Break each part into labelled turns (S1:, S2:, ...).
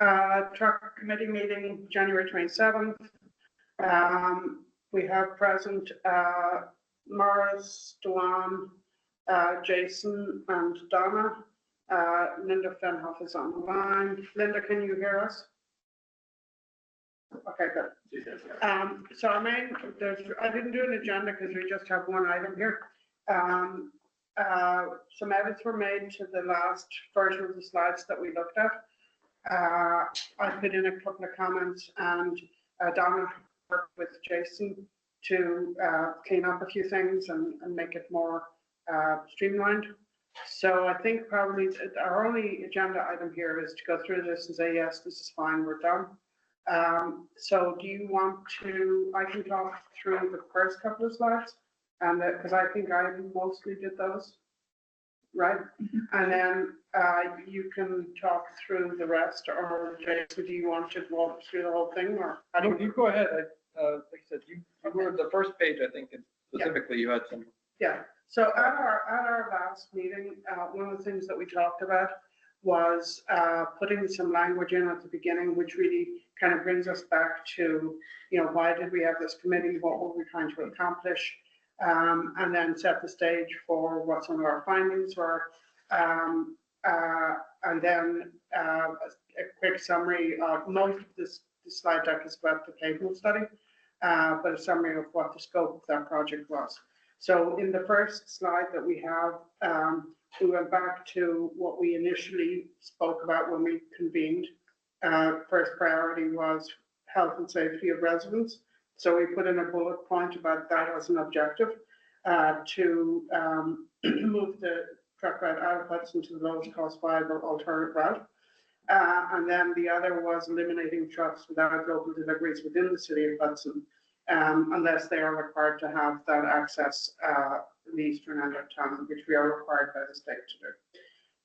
S1: Truck committee meeting, January 27th. We have present Morris, Duan, Jason, and Donna. Linda Fenhoff is on the line. Linda, can you hear us? Okay, good. So our main, I didn't do an agenda because we just have one item here. Some edits were made to the last version of the slides that we looked at. I put in a couple of comments, and Donna worked with Jason to clean up a few things and make it more streamlined. So I think probably our only agenda item here is to go through this and say, yes, this is fine, we're done. So do you want to, I can talk through the first couple of slides, and because I think I mostly did those, right? And then you can talk through the rest, or Jason, do you want to walk through the whole thing, or?
S2: No, you go ahead. Like I said, you were the first page, I think, and specifically you had some.
S1: Yeah, so at our last meeting, one of the things that we talked about was putting some language in at the beginning, which really kind of brings us back to, you know, why did we have this committee? What were we trying to accomplish? And then set the stage for what some of our findings were. And then a quick summary of most of this slide deck is about the pavement study, but a summary of what the scope of that project was. So in the first slide that we have, we went back to what we initially spoke about when we convened. First priority was health and safety of residents. So we put in a bullet point about that as an objective to move the truck route out of Hudson to the lowest cost viable alternative route. And then the other was eliminating trucks without local deliveries within the city of Hudson, unless they are required to have that access in the eastern end of town, which we are required by the state to do.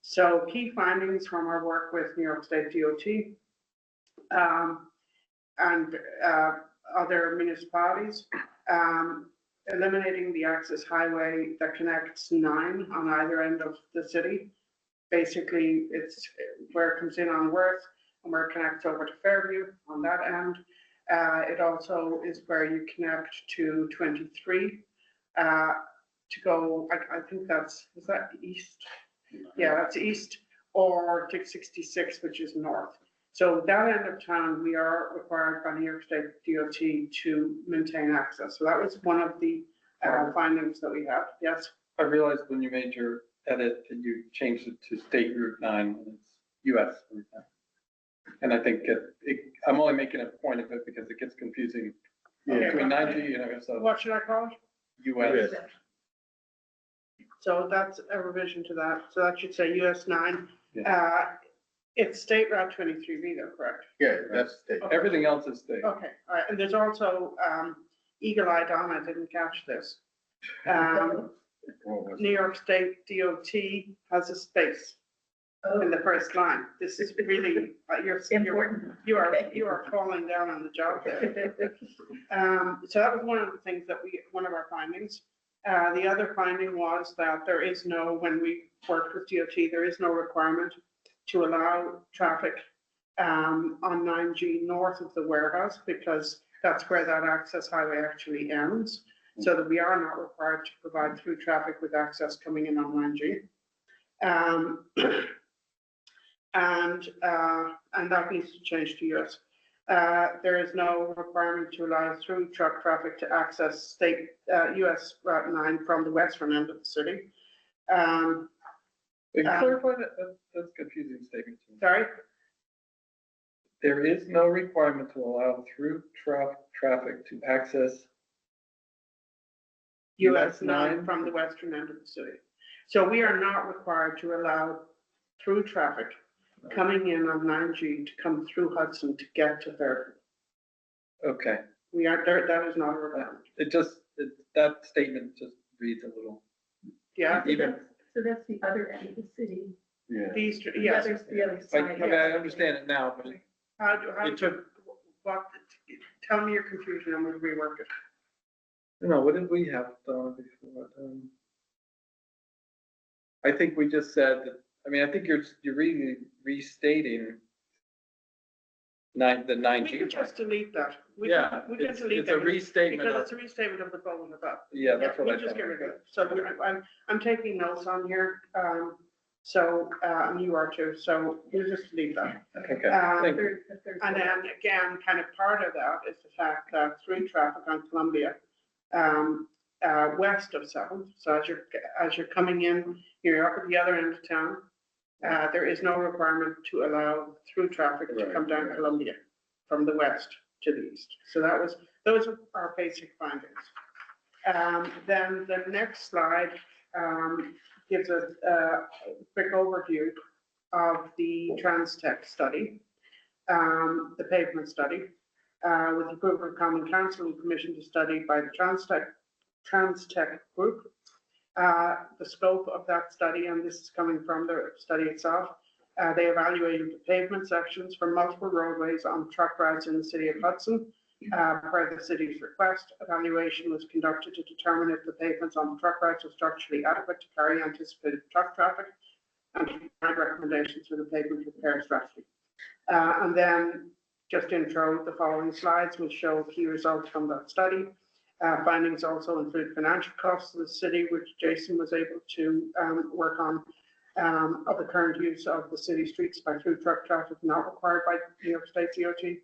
S1: So key findings from our work with New York State DOT and other municipalities, eliminating the access highway that connects 9 on either end of the city. Basically, it's where it comes in on Worth and where it connects over to Fairview on that end. It also is where you connect to 23 to go, I think that's, is that east? Yeah, that's east, or to 66, which is north. So that end of town, we are required by New York State DOT to maintain access. So that was one of the findings that we have. Yes.
S2: I realized when you made your edit that you changed it to State Route 9 and it's US Route 9. And I think I'm only making a point of it because it gets confusing between 9G and so.
S1: What should I call it?
S2: US.
S1: So that's a revision to that. So that should say US 9.
S2: Yeah.
S1: It's State Route 23B though, correct?
S3: Yeah, that's state.
S1: Okay.
S2: Everything else is state.
S1: Okay, all right. And there's also Eagle Eye Donna didn't catch this. New York State DOT has a space in the first line. This is really you're important. You are falling down on the job there. So that was one of the things that one of our findings. The other finding was that there is no, when we worked with DOT, there is no requirement to allow traffic on 9G north of the warehouse, because that's where that access highway actually ends. So that we are not required to provide through traffic with access coming in on 9G. And that needs to change to US. There is no requirement to allow through truck traffic to access state US Route 9 from the western end of the city.
S2: Clarify that, that's confusing statement.
S1: Sorry?
S2: There is no requirement to allow through traffic to access
S1: US 9 from the western end of the city. So we are not required to allow through traffic coming in on 9G to come through Hudson to get to Fairview.
S2: Okay.
S1: We are there, that is not a requirement.
S2: That statement just reads a little.
S1: Yeah.
S4: So that's the other end of the city.
S3: Yeah.
S1: The eastern, yes.
S4: The other side.
S2: I understand it now, but
S1: Tell me your confusion and we'll rework it.
S2: no, what did we have done before? I think we just said that, I mean, I think you're really restating the nine
S1: We
S2: G.
S1: could just delete that.
S2: Yeah,
S1: We can
S2: it's
S1: delete
S2: it's a
S1: that
S2: restatement
S1: because
S2: of,
S1: it's a restatement of the goal and above.
S2: yeah, that's what I
S1: We'll just get
S2: thought.
S1: rid of it. So I'm taking notes on here, and you are too, so we'll just leave that.
S2: Okay,
S1: Um,
S2: thank you.
S4: The third
S1: And
S4: bullet.
S1: then again, kind of part of that is the fact that through traffic on Columbia, west of Seventh, so as you're coming in, you're up at the other end of town, there is no requirement to allow through traffic to come down Columbia from the west to the east. So those are our basic findings. Then the next slide gives a quick overview of the TransTech study, the pavement study, with approval of Common Council and permission to study by the TransTech group. The scope of that study, and this is coming from the study itself, they evaluated the pavement sections for multiple roadways on truck routes in the city of Hudson. Per the city's request, evaluation was conducted to determine if the pavements on the truck routes are structurally adequate to carry anticipated truck traffic and to provide recommendations for the pavement repair strategy. And then just intro, the following slides will show key results from that study. Findings also include financial costs of the city, which Jason was able to work on, of the current use of the city streets by through truck traffic not required by New York State DOT.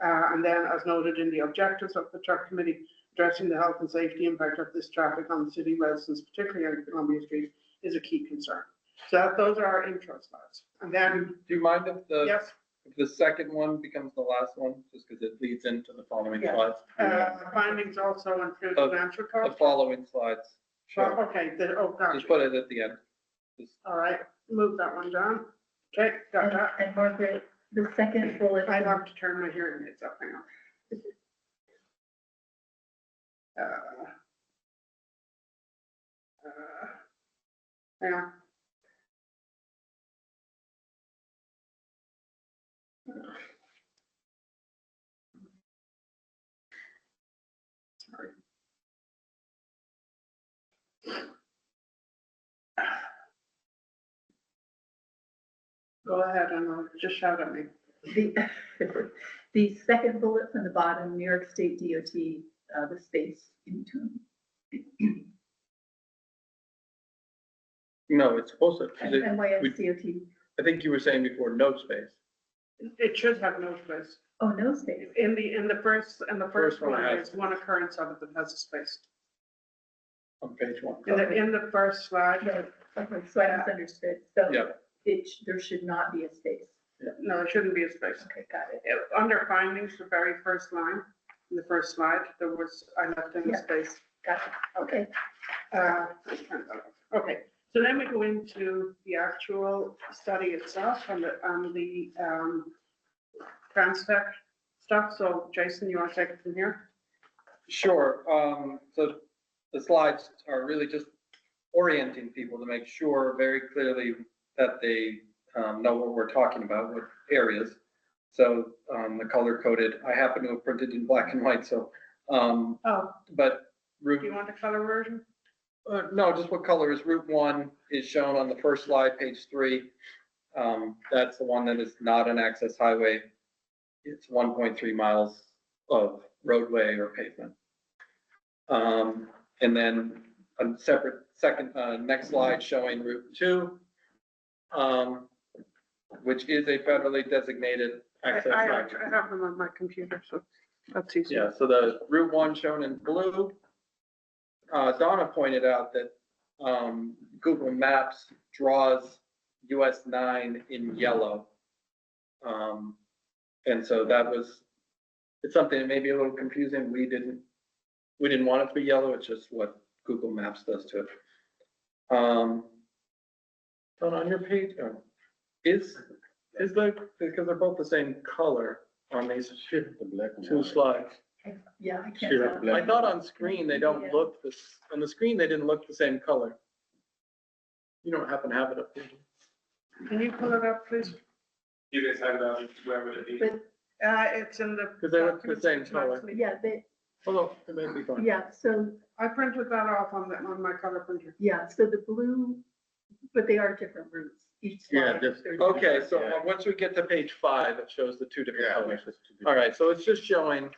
S1: And then, as noted in the objectives of the truck committee, addressing the health and safety impact of this traffic on city residents, particularly on Columbia Street, is a key concern. So those are our intro slides. And then,
S2: Do you mind if
S1: yes,
S2: the second one becomes the last one, just because it leads into the following
S1: Yeah.
S2: slides?
S1: findings also include
S2: Of
S1: financial
S2: The
S1: costs.
S2: following slides show,
S1: Okay,
S2: just
S1: gotcha.
S2: put it at the end. Just-
S1: All right, move that one down. Okay, got that.
S4: And Margaret, the second bullet.
S1: I'd have to turn my hearing aids up, hang on. Hang on. Sorry. Go ahead and just shout at me.
S4: The, the second bullet from the bottom, New York State DOT, the space in between.
S2: No, it's supposed to,
S4: And NYS DOT,
S2: I think you were saying before, no space.
S1: It should have no space.
S4: oh, no space.
S1: In the first
S2: First one
S1: one,
S2: has-
S1: there's one occurrence of it that has a space.
S2: On page one.
S1: In the first slide,
S4: No, okay, so I misunderstood. So
S2: Yeah.
S4: there should not be a space.
S1: no, it shouldn't be a space.
S4: Okay, got it.
S1: Under findings, the very first line, in the first slide, I left in the
S4: Yeah.
S1: space.
S4: Got it. Okay.
S1: Let's turn that off. Okay, so then we go into the actual study itself and the TransTech stuff. So Jason, you want to take it from here?
S2: Sure, so the slides are really just orienting people to make sure very clearly that they know what we're talking about, what areas. So the color coded, I happen to have printed in black and white, so,
S1: Oh,
S2: but
S1: do you
S2: Route,
S1: want the color version?
S2: no, just what color is Route 1 is shown on the first slide, page 3. That's the one that is not an access highway. It's 1.3 miles of roadway or pavement. And then a separate next slide showing Route 2, which is a federally designated access
S1: I
S2: highway.
S1: have them on my computer, so that's easy.
S2: Yeah, so the Route 1 shown in blue. Donna pointed out that Google Maps draws US 9 in yellow. And so it's something that may be a little confusing. We didn't want it to be yellow. It's just what Google Maps does to it. Donna, on your page, is because they're both the same color on these two slides.
S4: Yeah, I can't
S3: Should have
S4: tell.
S3: black.
S2: I thought on screen, they don't look on the screen, they didn't look the same color. You don't happen to have it up there?
S1: Can you pull it up, please?
S3: You guys have that, where would it be?
S4: But,
S1: It's in the.
S2: 'Cause they look the same
S1: documents, it's not
S2: color.
S4: yeah,
S2: Although, it may be fine.
S4: yeah, so,
S1: I printed that off on my color printer.
S4: yeah, so the blue, but they are different routes. each
S5: Yeah,
S4: slide.
S5: just-
S4: there's-
S2: Okay, so
S5: Yeah.
S2: once we get to page 5, it shows the two different
S5: Yeah.
S2: colors.
S5: that's just too
S2: All right, so it's just showing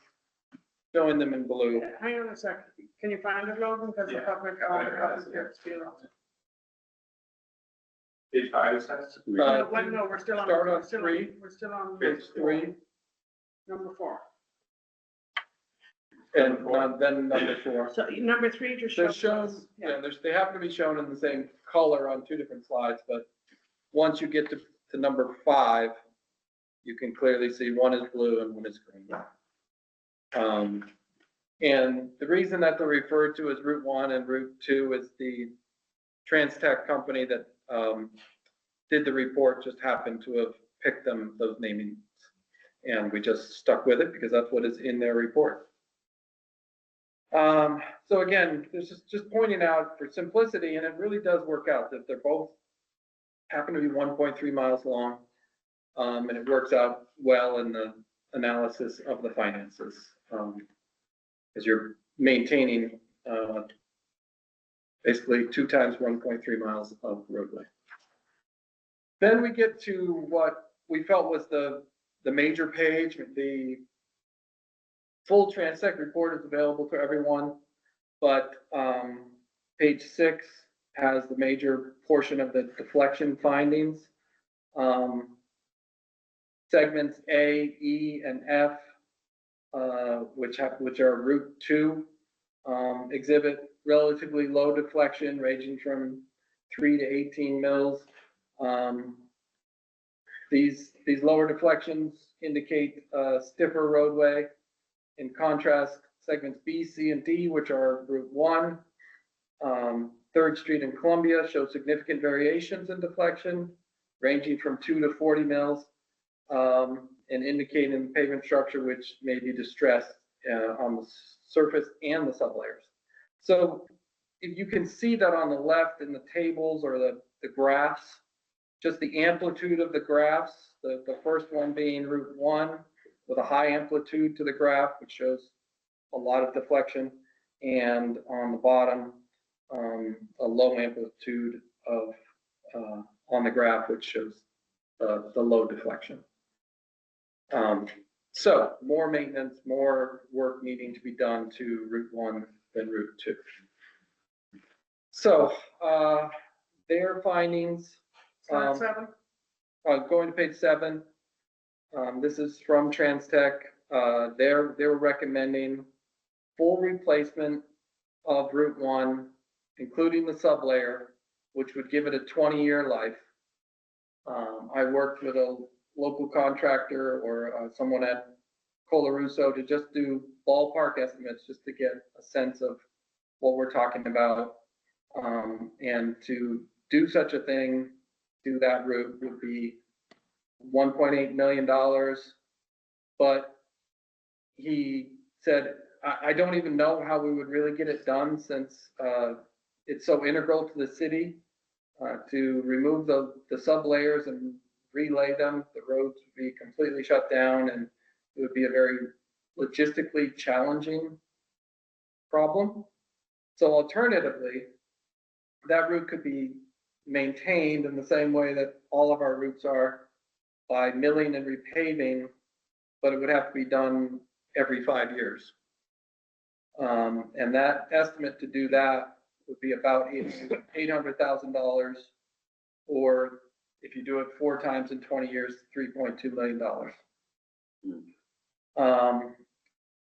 S2: them in blue.
S1: Hang on a second, can you find it, Logan, because the
S3: Yeah.
S1: public, all the public here still on.
S3: Page 5 says.
S2: Uh,
S1: Well, no, we're still on.
S2: start on
S1: we're still
S2: 3.
S1: We're still on.
S3: Page
S2: 3,
S1: Number 4.
S2: and then number 4.
S1: So number 3 just
S2: They're
S1: shows.
S2: shown,
S1: us-
S2: yeah, they happen to be shown in the same color on 2 different slides, but once you get to number 5, you can clearly see one is blue and one is green. And the reason that they're referred to as Route 1 and Route 2 is the Trans-Tech company that did the report just happened to have picked those namings. And we just stuck with it because that's what is in their report. So again, this is just pointing out for simplicity, and it really does work out that they're both happen to be 1.3 miles long. And it works out well in the analysis of the finances. As you're maintaining, basically 2 times 1.3 miles of roadway. Then we get to what we felt was the major page. The full Trans-Tech report is available to everyone, but page 6 has the major portion of the deflection findings. Segments A, E, and F, which are Route 2, exhibit relatively low deflection ranging from 3 to 18 mils. These lower deflections indicate a stiffer roadway. In contrast, segments B, C, and D, which are Route 1, 3rd Street and Columbia, show significant variations in deflection ranging from 2 to 40 mils, and indicating the pavement structure which may be distressed on the surface and the sublayers. So if you can see that on the left in the tables or the graphs, just the amplitude of the graphs, the first one being Route 1 with a high amplitude to the graph, which shows a lot of deflection, and on the bottom, a low amplitude of on the graph, which shows the low deflection. So more maintenance, more work needing to be done to Route 1 than Route 2. So their findings,
S1: Slide 7.
S2: going to page 7, this is from Trans-Tech. They're recommending full replacement of Route 1, including the sublayer, which would give it a 20-year life. I worked with a local contractor or someone at Colarusso to just do ballpark estimates just to get a sense of what we're talking about. And to do such a thing, do that route would be $1.8 million. But he said, I don't even know how we would really get it done since it's so integral to the city to remove the sublayers and relay them. The roads would be completely shut down and it would be a very logistically challenging problem. So alternatively, that route could be maintained in the same way that all of our routes are, by milling and repaving, but it would have to be done every 5 years. And that estimate to do that would be about $800,000, or if you do it 4 times in 20 years, $3.2 million.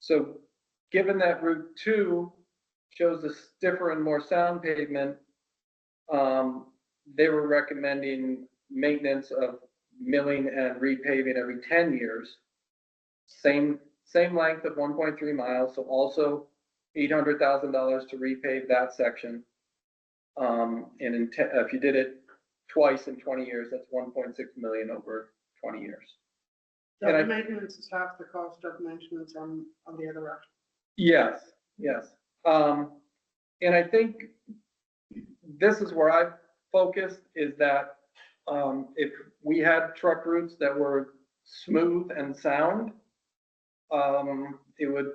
S2: So given that Route 2 shows a stiffer and more sound pavement, they were recommending maintenance of milling and repaving every 10 years. Same length of 1.3 miles, so also $800,000 to repave that section. And if you did it twice in 20 years, that's 1.6 million over 20 years.
S1: So
S2: And
S1: the
S2: I-
S1: maintenance is half the cost of maintenance on the other route.
S2: Yes, yes. And I think this is where I've focused, is that if we had truck routes that were smooth and sound, it would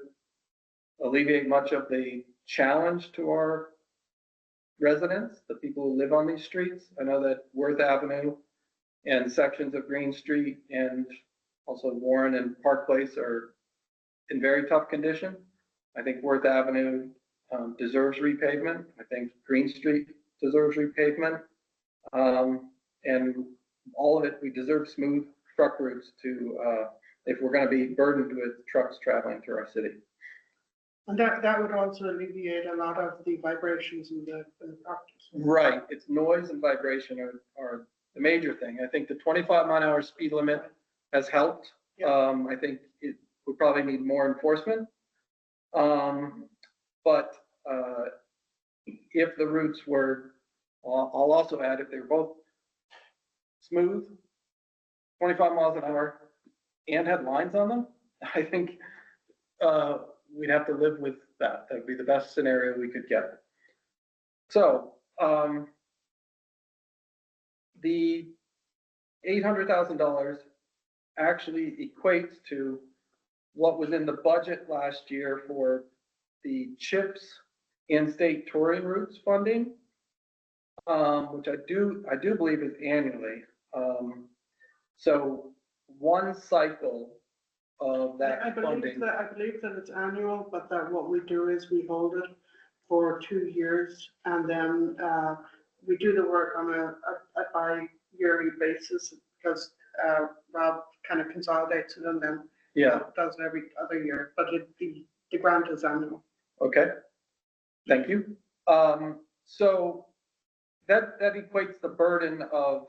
S2: alleviate much of the challenge to our residents, the people who live on these streets. I know that Worth Avenue And sections of Green Street and also Warren and Park Place are in very tough condition. I think Worth Avenue deserves repavement. I think Green Street deserves repavement. And all of it, we deserve smooth truck routes to, if we're gonna be burdened with trucks traveling through our city.
S1: And that would also alleviate a lot of the vibrations in the properties.
S2: Right, it's noise and vibration are the major thing. I think the 25-mile-an-hour speed limit has helped.
S1: Yeah.
S2: I think it would probably need more enforcement. But if the routes were, I'll also add, if they're both smooth, 25 miles an hour, and had lines on them, I think we'd have to live with that. That would be the best scenario we could get. So the $800,000 actually equates to what was in the budget last year for the CHIPS and state touring routes funding, which I do believe is annually. So one cycle of that
S1: I
S2: funding.
S1: believe that it's annual, but that what we do is we hold it for 2 years, and then we do the work on a bi-yearly basis, because Rob kind of consolidates it and then
S2: Yeah,
S1: does it every other year, but the grant is annual.
S2: okay. Thank you. So that equates the burden of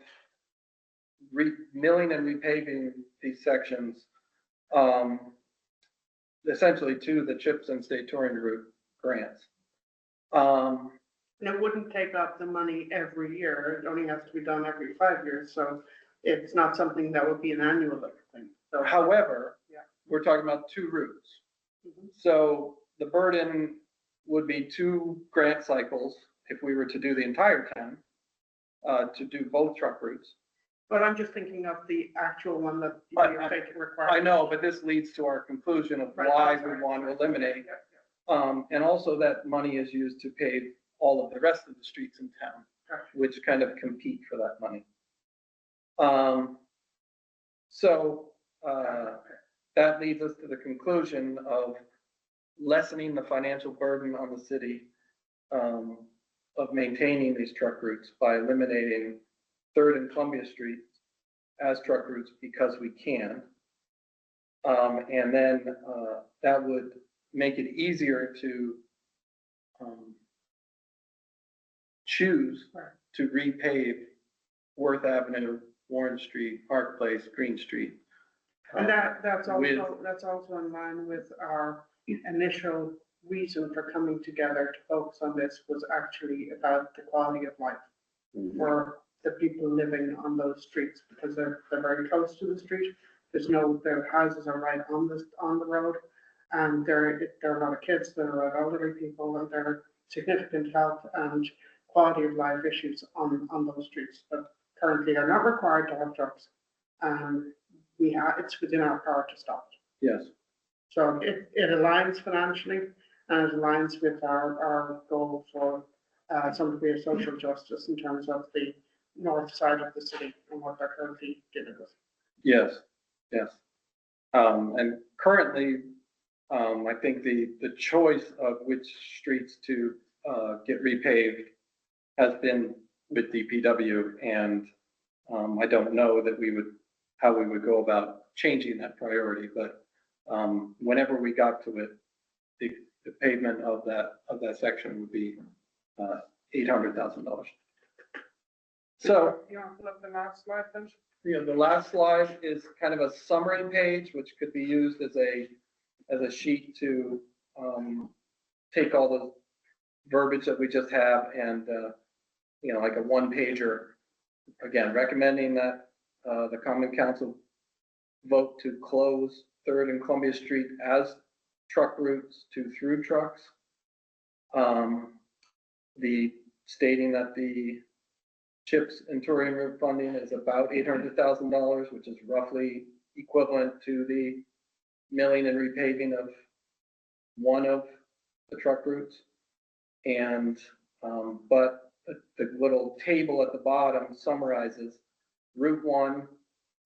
S2: milling and repaving these sections, essentially to the CHIPS and state touring route grants.
S1: And it wouldn't take up the money every year. It only has to be done every 5 years, so it's not something that would be an annual thing. So,
S2: However,
S1: Yeah.
S2: we're talking about 2 routes.
S1: Mhm.
S2: So the burden would be 2 grant cycles if we were to do the entire town, to do both truck routes.
S1: But I'm just thinking of the actual one that
S2: I-
S1: you're taking required.
S2: I know, but this leads to our conclusion of
S1: Right,
S2: why
S1: that's
S2: we
S1: right.
S2: want to eliminate.
S1: Yeah.
S2: And also that money is used to pave all of the rest of the streets in town,
S1: Gotcha.
S2: which kind of compete for that money. So that leads us to the conclusion of lessening the financial burden on the city of maintaining these truck routes by eliminating 3rd and Columbia Street as truck routes because we can. And then that would make it easier to choose
S1: Right.
S2: to repave Worth Avenue, Warren Street, Park Place, Green Street.
S1: And that's
S2: With-
S1: also in line with our initial reason for coming together to focus on this, was actually about the quality of life for the people living on those streets, because they're very close to the street. Their houses are right on the road, and there are a lot of kids, there are a lot of elderly people, and there are significant health and quality of life issues on those streets that currently are not required to have trucks. And it's within our power to stop it.
S2: Yes,
S1: So it aligns financially, and it aligns with our goal for some degree of social justice in terms of the north side of the city and what they're currently dealing with.
S2: yes, yes. And currently, I think the choice of which streets to get repaved has been with DPW, and I don't know that how we would go about changing that priority, but whenever we got to it, the pavement of that section would be $800,000. So,
S1: You want to look at the last slide then?
S2: the last slide is kind of a summary page, which could be used as a sheet to take all the verbiage that we just have and, like a 1-pager. Again, recommending that the Common Council vote to close 3rd and Columbia Street as truck routes to through trucks. The stating that the CHIPS and touring route funding is about $800,000, which is roughly equivalent to the milling and repaving of one of the truck routes. And, but the little table at the bottom summarizes Route 1,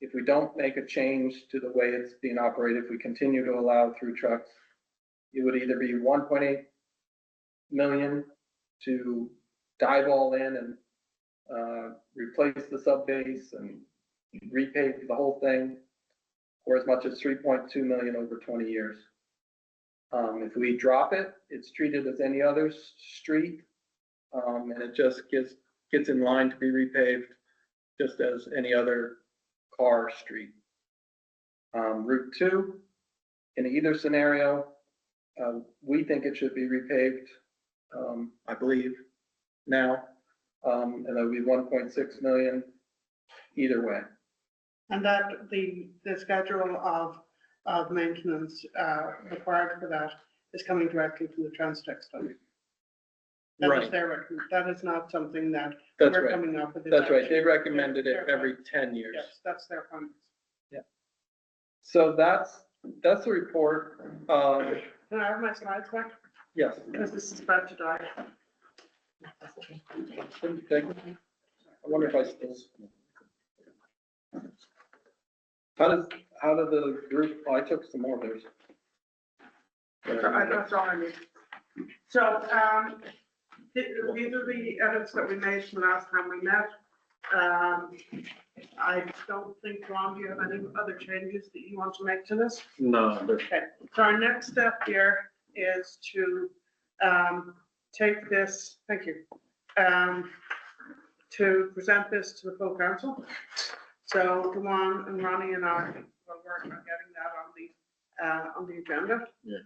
S2: if we don't make a change to the way it's being operated, if we continue to allow through trucks, it would either be 1.8 million to dive all in and replace the sub base and repave the whole thing, or as much as 3.2 million over 20 years. If we drop it, it's treated as any other street, and it just gets in line to be repaved just as any other car street. Route 2, in either scenario, we think it should be repaved, I believe, now, and that would be 1.6 million either way.
S1: And that the schedule of maintenance required for that is coming directly from the Transtech study. That is
S2: Right.
S1: their recommend. That is not something that
S2: That's
S1: we're
S2: right.
S1: coming up with.
S2: That's right. They recommended it every 10 years.
S1: Yes, that's their findings.
S2: So that's the report.
S1: Can I have my slides back?
S2: Yes.
S1: Because this is about to die.
S2: I wonder if I still. How did the group, I took some more of theirs.
S1: That's all I need. So, these are the edits that we made from last time we met. I don't think, Ron, do you have any other changes that you want to make to this?
S3: No.
S1: Okay, so our next step here is to take this, thank you, to present this to the full council. So Duane and Ronnie and I will work on getting that on the agenda.
S3: Yeah.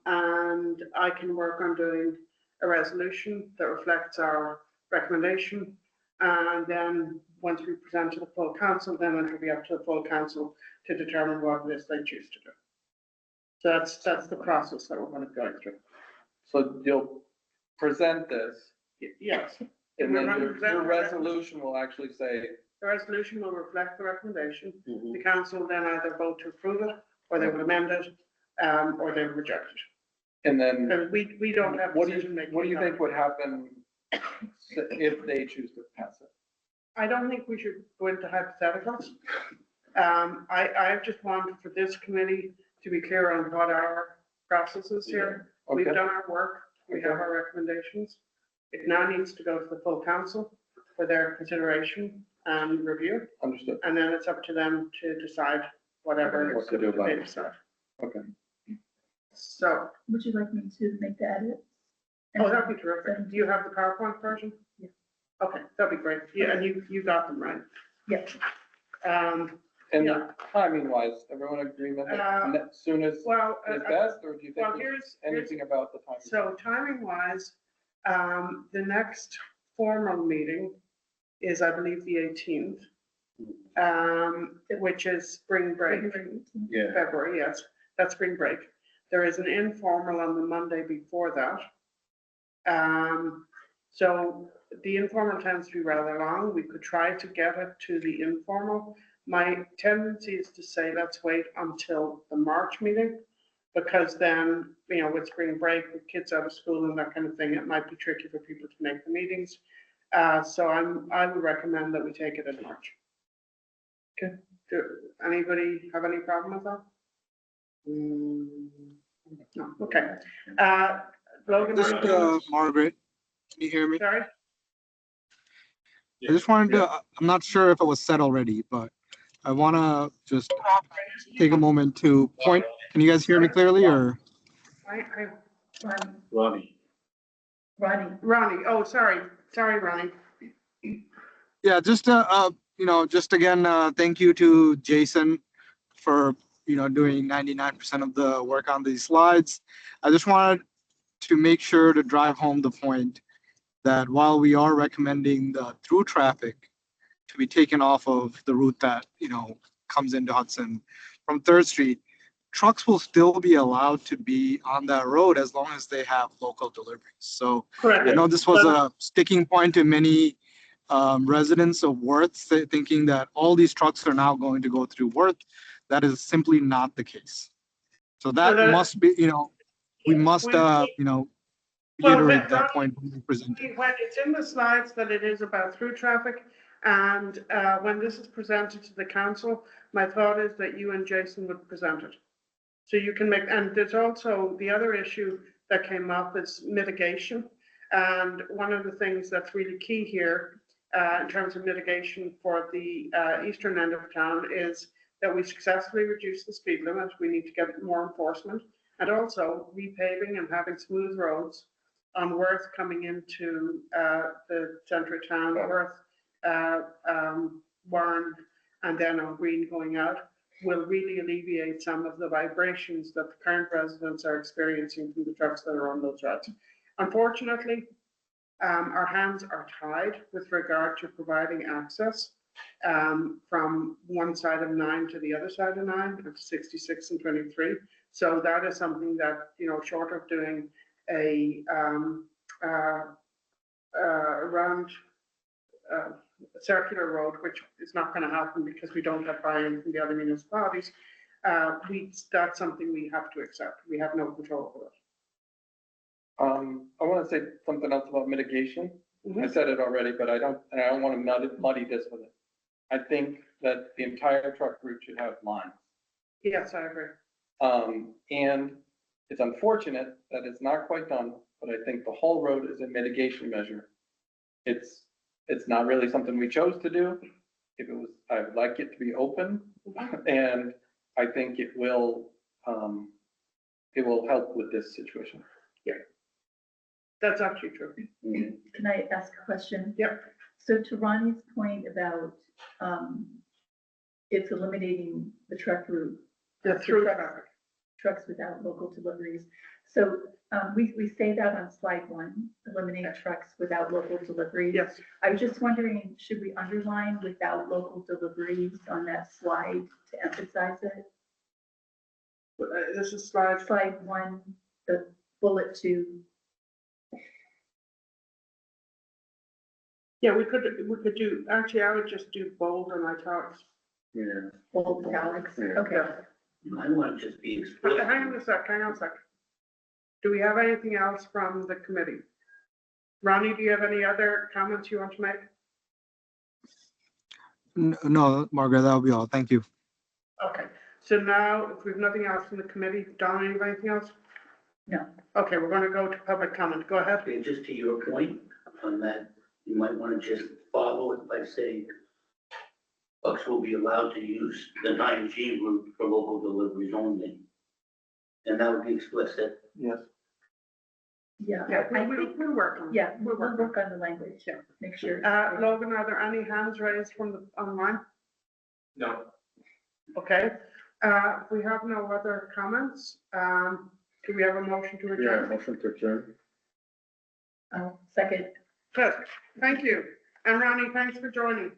S1: And I can work on doing a resolution that reflects our recommendation. And then once we present to the full council, then it will be up to the full council to determine what it is they choose to do. So that's the process that we're going to go through.
S2: So you'll present this,
S1: Yes,
S2: and then
S1: We're gonna present
S2: your
S1: the
S2: resolution will actually say,
S1: the resolution will reflect the recommendation.
S3: Mhm.
S1: The council then either vote to approve it, or they will amend it, or they will reject it.
S2: and then
S1: And we don't have
S2: what do
S1: decision making.
S2: you think would happen if they choose to pass it?
S1: I don't think we should go into hypotheticals. I just want for this committee to be clear on what our process is here. We've
S2: Okay,
S1: done our work, we have
S2: Okay.
S1: our recommendations. It now needs to go to the full council for their consideration and review,
S2: understood.
S1: and then it's up to them to decide whatever
S2: What to do about
S1: they
S2: it.
S1: decide.
S2: Okay.
S1: So,
S4: Would you like me to make the edit?
S1: oh, that'd be terrific. Do you have the PowerPoint version?
S4: Yeah.
S1: Okay, that'd be great. Yeah, and you got them, right?
S4: Yes.
S2: And
S1: Yeah.
S2: timing wise, everyone agreement that as soon as
S1: Well,
S2: is best, or do you
S1: well,
S2: think
S1: here's,
S2: anything about the timing?
S1: so timing wise, the next formal meeting is, I believe, the 18th, which is spring break.
S4: February 18th.
S3: Yeah.
S1: February, yes, that's spring break. There is an informal on the Monday before that. So the informal tends to be rather long. We could try to get it to the informal. My tendency is to say, let's wait until the March meeting, because then, with spring break, with kids out of school and that kind of thing, it might be tricky for people to make the meetings. So I would recommend that we take it in March. Okay. Do anybody have any problem with that? No, okay. Logan,
S5: Just,
S1: what are you doing?
S5: Margaret, can you hear me?
S1: Sorry?
S5: I just wanted to, I'm not sure if it was said already, but I want to just take a moment to point, can you guys hear me clearly or?
S4: Ronnie.
S3: Ronnie.
S1: Ronnie, oh, sorry, Ronnie.
S5: Yeah, just, just again, thank you to Jason for, doing 99% of the work on these slides. I just wanted to make sure to drive home the point that while we are recommending the through traffic to be taken off of the route that, comes into Hudson from 3rd Street, trucks will still be allowed to be on that road as long as they have local deliveries. So
S1: Correct.
S5: I know this was a sticking point to many residents of Worth thinking that all these trucks are now going to go through Worth. That is simply not the case. So that must be, we must, reiterate that point when we present it.
S1: When it's in the slides that it is about through traffic, And when this is presented to the council, my thought is that you and Jason would present it. So you can make, and there's also the other issue that came up is mitigation. And one of the things that's really key here in terms of mitigation for the eastern end of town is that we successfully reduce the speed limit. We need to get more enforcement, and also repaving and having smooth roads on Worth coming into the centre of town, Worth, Warren, and then on Green going out, will really alleviate some of the vibrations that the current residents are experiencing from the trucks that are on those roads. Unfortunately, our hands are tied with regard to providing access from one side of 9 to the other side of 9, to 66 and 23. So that is something that, you know, short of doing a round circular road, which is not going to happen because we don't have buy-in from the other municipalities, that's something we have to accept. We have no control over it.
S2: I want to say something else about mitigation. I said it already, but I don't want to muddy this with it. I think that the entire truck route should have lines.
S1: Yes, I agree.
S2: And it's unfortunate that it's not quite done, but I think the whole road is a mitigation measure. It's not really something we chose to do. If it was, I would like it to be open, and I think it will help with this situation.
S1: That's actually true.
S4: Can I ask a question?
S1: Yep.
S4: So to Ronnie's point about, it's eliminating the truck route.
S1: The through traffic.
S4: Trucks without local deliveries. So, we say that on slide 1, eliminate trucks without local deliveries.
S1: Yes.
S4: I was just wondering, should we underline without local deliveries on that slide to emphasize it?
S1: This is slide.
S4: Slide 1, the bullet 2.
S1: Yeah, we could do, actually, I would just do bold and italics.
S6: Yeah.
S4: Bold italics,
S6: Yeah.
S4: okay.
S6: You might want to just be explicit.
S1: Hang on a sec. Do we have anything else from the committee? Ronnie, do you have any other comments you want to make?
S5: No, Margaret, that'll be all. Thank you.
S1: Okay, so now, if we have nothing else from the committee, Don, you have anything else?
S4: No.
S1: Okay, we're going to go to public comment. Go ahead.
S6: Okay, just to your point on that, you might want to just follow it by saying trucks will be allowed to use the 9G route for local deliveries only. And that would be explicit.
S2: Yes.
S4: Yeah,
S1: Yeah,
S4: I
S1: we'll
S4: think,
S1: work on it.
S4: yeah, we'll work on the language,
S1: Yeah.
S4: make sure.
S1: Logan, are there any hands raised from the online?
S2: No.
S1: Okay, we have no other comments. Do we have a motion to adjourn?
S6: motion to adjourn.
S4: Second.
S1: Good, thank you. And Ronnie, thanks for joining.